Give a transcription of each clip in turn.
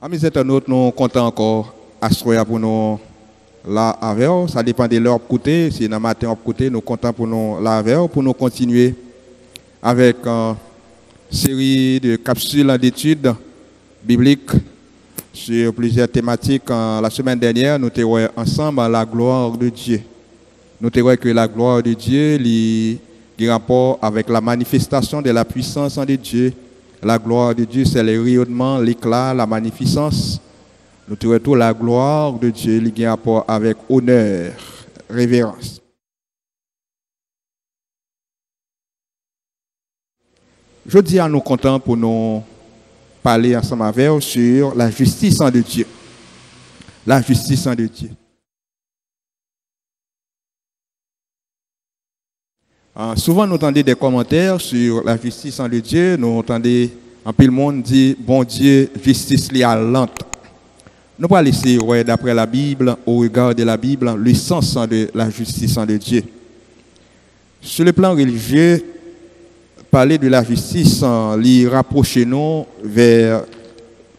Amis internautes, nous sommes contents encore à soir pour nous là avec. Ça dépend de l'heure côté. Si dans matin côté, nous sommes contents pour nous là avec pour nous continuer avec une série de capsules d'études bibliques sur plusieurs thématiques. La semaine dernière, nous avons ensemble la gloire de Dieu. Nous avons que la gloire de Dieu a rapport avec la manifestation de la puissance de Dieu. La gloire de Dieu, c'est le rayonnement, l'éclat, la magnificence. Nous trouvons tout la gloire de Dieu, qui a rapport avec honneur, révérence. Je dis à nous contents pour nous parler ensemble avec vous sur la justice de Dieu. La justice de Dieu. Souvent, nous entendons des commentaires sur la justice de Dieu. Nous entendons en pile monde dire, bon Dieu, justice li a lente. Nous allons laisser, d'après la Bible, au regard de la Bible, le sens de la justice de Dieu. Sur le plan religieux, parler de la justice, li rapprocher nous vers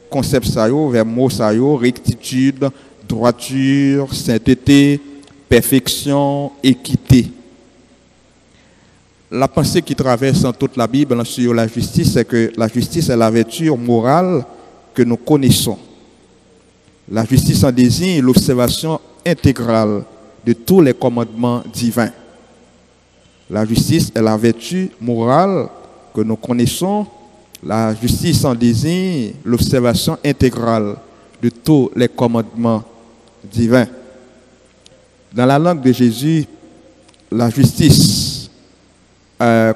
concept sayo, vers mot sayo, rectitude, droiture, sainteté, perfection, équité. La pensée qui traverse en toute la Bible sur la justice, c'est que la justice est la vertu morale que nous connaissons. La justice en désigne l'observation intégrale de tous les commandements divins. La justice est la vertu morale que nous connaissons. La justice en désigne l'observation intégrale de tous les commandements divins. Dans la langue de Jésus, la justice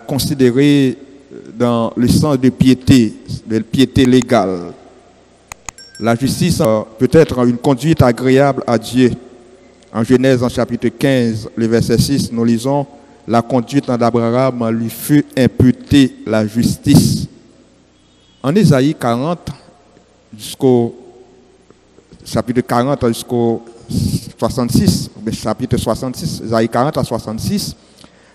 considérée dans le sens de piété légale. La justice peut être une conduite agréable à Dieu. En Genèse, en chapitre 15, le verset 6, nous lisons « La conduite d'Abraham lui fut imputée la justice ». En Ésaïe 40, jusqu'au chapitre 40 jusqu'au 66, chapitre 66, Ésaïe 40 à 66,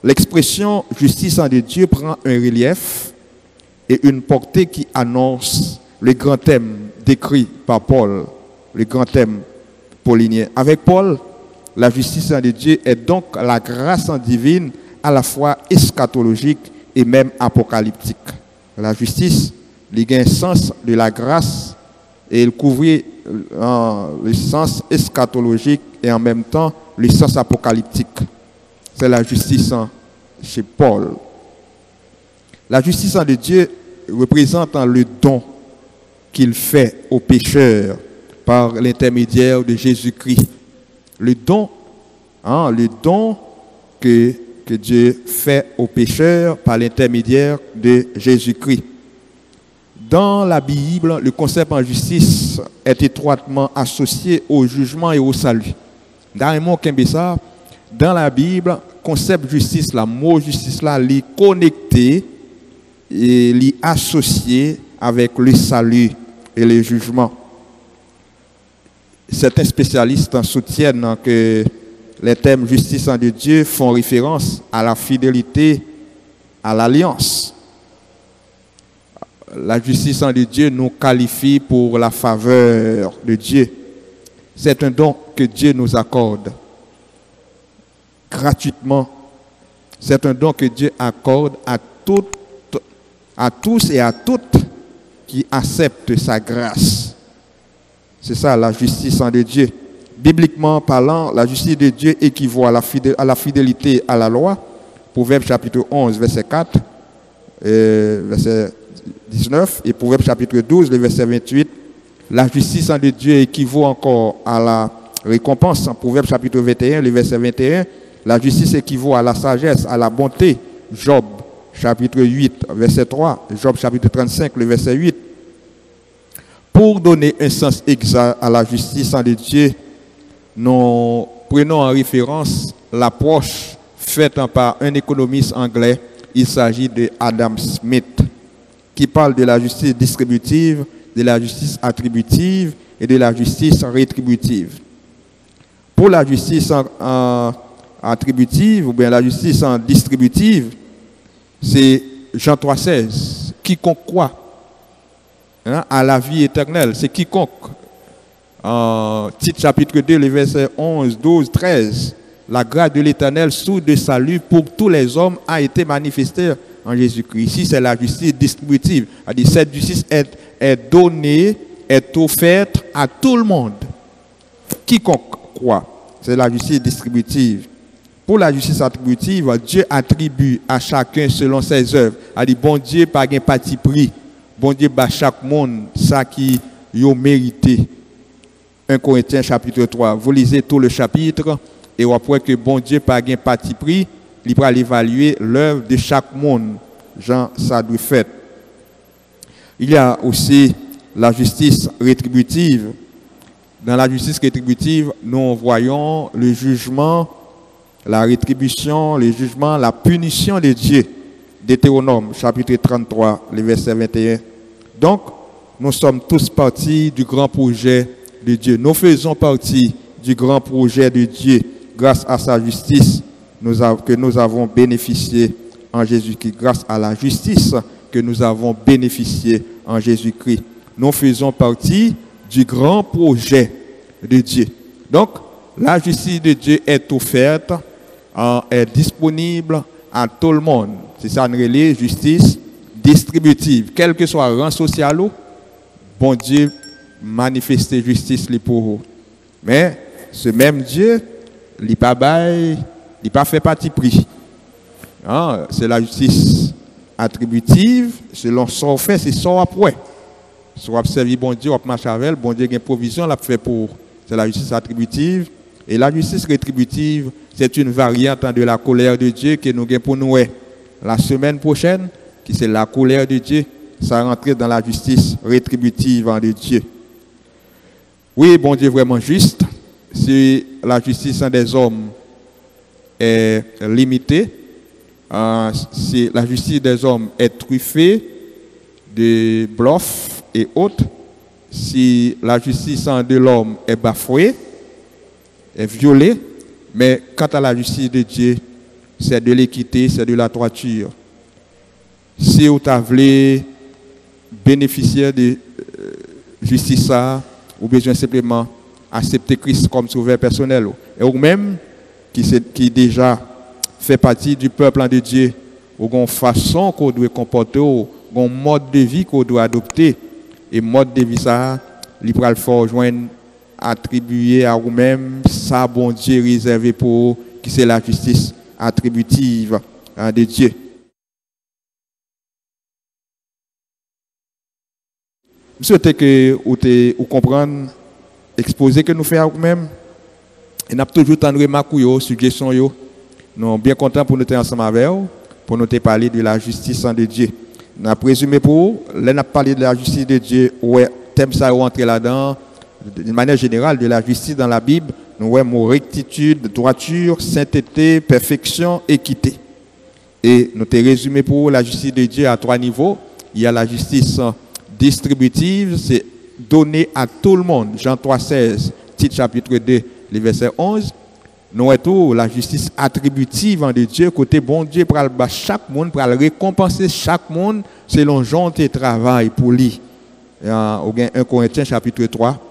l'expression « justice de Dieu » prend un relief et une portée qui annonce le grand thème décrit par Paul, le grand thème paulinien. Avec Paul, la justice de Dieu est donc la grâce divine à la fois eschatologique et même apocalyptique. La justice, il a un sens de la grâce et il couvre le sens eschatologique et en même temps le sens apocalyptique. C'est la justice chez Paul. La justice de Dieu représente le don qu'il fait aux pécheurs par l'intermédiaire de Jésus-Christ. Le don que Dieu fait aux pécheurs par l'intermédiaire de Jésus-Christ. Dans la Bible, le concept en justice est étroitement associé au jugement et au salut. Dans la Bible, concept justice, le mot justice, est connecté et est associé avec le salut et le jugement. Certains spécialistes soutiennent que les termes justice de Dieu font référence à la fidélité à l'alliance. La justice de Dieu nous qualifie pour la faveur de Dieu. C'est un don que Dieu nous accorde gratuitement. C'est un don que Dieu accorde à tous et à toutes qui acceptent sa grâce. C'est ça la justice de Dieu. Bibliquement parlant, la justice de Dieu équivaut à la fidélité à la loi. Proverbe chapitre 11, verset 4, verset 19, et Proverbe chapitre 12, le verset 28. La justice de Dieu équivaut encore à la récompense. En Proverbe chapitre 21, le verset 21. La justice équivaut à la sagesse, à la bonté. Job chapitre 8, verset 3. Job chapitre 35, le verset 8. Pour donner un sens exact à la justice de Dieu, nous prenons en référence l'approche faite par un économiste anglais. Il s'agit de Adam Smith, qui parle de la justice distributive, de la justice attributive et de la justice rétributive. Pour la justice attributive ou bien la justice distributive, c'est Jean 3,16. Quiconque croit à la vie éternelle. C'est quiconque. En Tite chapitre 2, les versets 11, 12, 13. La grâce de l'Éternel, source de salut pour tous les hommes, a été manifestée en Jésus-Christ. Ici, c'est la justice distributive. Cette justice est donnée, est offerte à tout le monde. Quiconque croit. C'est la justice distributive. Pour la justice attributive, Dieu attribue à chacun selon ses œuvres. Bon Dieu, pas un parti pris. Bon Dieu, à chaque monde, ça qui a mérité. 1 Corinthiens chapitre 3. Vous lisez tout le chapitre et vous voyez que bon Dieu, pas un parti pris, il va évaluer l'œuvre de chaque monde. Jean, ça doit faire. Il y a aussi la justice rétributive. Dans la justice rétributive, nous voyons le jugement, la rétribution, le jugement, la punition de Dieu. Deutéronome, chapitre 33, le verset 21. Donc, nous sommes tous partis du grand projet de Dieu. Nous faisons partie du grand projet de Dieu grâce à sa justice que nous avons bénéficié en Jésus-Christ. Grâce à la justice que nous avons bénéficié en Jésus-Christ. Nous faisons partie du grand projet de Dieu. Donc, la justice de Dieu est offerte, est disponible à tout le monde. C'est ça, une justice distributive. Quel que soit le rang social, bon Dieu manifeste justice pour vous. Mais ce même Dieu, il n'a pas fait parti pris. C'est la justice attributive, selon son fait, c'est son après. Soit observer bon Dieu, on marche avec, bon Dieu a une provision, l'a fait pour. C'est la justice attributive. Et la justice rétributive, c'est une variante de la colère de Dieu que nous avons pour nous. La semaine prochaine, qui c'est la colère de Dieu, ça rentre dans la justice rétributive de Dieu. Oui, bon Dieu vraiment juste. Si la justice des hommes est limitée, si la justice des hommes est truffée de bluffs et autres, si la justice de l'homme est bafouée, est violée, mais quant à la justice de Dieu, c'est de l'équité, c'est de la droiture. Si vous avez bénéficié de justice, ou besoin simplement accepter Christ comme sauveur personnel, et ou même qui déjà fait partie du peuple de Dieu, ou une façon qu'on doit comporter, ou un mode de vie qu'on doit adopter, et mode de vie ça, il va le faire joindre attribuer à vous-même ça bon Dieu réservé pour vous, qui c'est la justice attributive de Dieu. Je souhaite que vous compreniez, exposer que nous faisons à vous-même. Et nous avons toujours tant de remarques, suggestions. Nous sommes bien contents pour nous être ensemble avec vous, pour nous parler de la justice de Dieu. Nous avons présumé pour vous, là nous avons parlé de la justice de Dieu, ouais, thème ça rentre là-dedans, d'une manière générale, de la justice dans la Bible, nous avons rectitude, droiture, sainteté, perfection, équité. Et nous avons résumé pour vous la justice de Dieu à 3 niveaux. Il y a la justice distributive, c'est donné à tout le monde. Jean 3,16, titre chapitre 2, le verset 11. Nous avons la justice attributive de Dieu, côté bon Dieu, pour chaque monde, pour récompenser chaque monde selon genre de travail pour lui. Au 1 Corinthiens chapitre 3.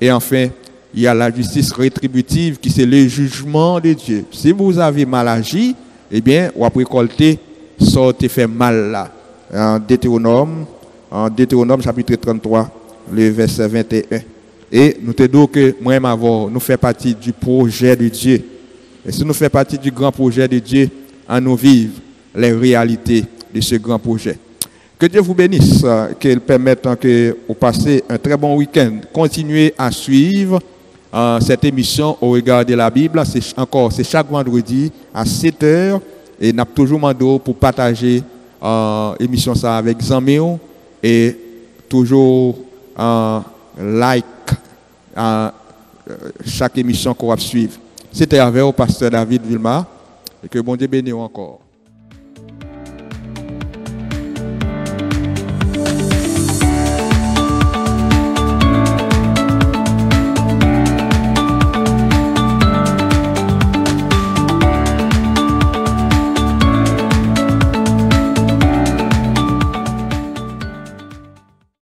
Et enfin, il y a la justice rétributive qui c'est le jugement de Dieu. Si vous avez mal agi, eh bien, vous avez récolté ce qui fait mal là. En Deutéronome chapitre 33, le verset 21. Et nous te disons que moi-même avant, nous faisons partie du projet de Dieu. Et si nous faisons partie du grand projet de Dieu, à nous vivre les réalités de ce grand projet. Que Dieu vous bénisse, qu'il permette que vous passez un très bon week-end. Continuez à suivre cette émission au regard de la Bible. C'est chaque vendredi à 7h. Et nous avons toujours demandé pour partager l'émission ça avec Zamio. Et toujours like chaque émission qu'on va suivre. C'était avec le pasteur David Vilma. Et que bon Dieu bénisse encore.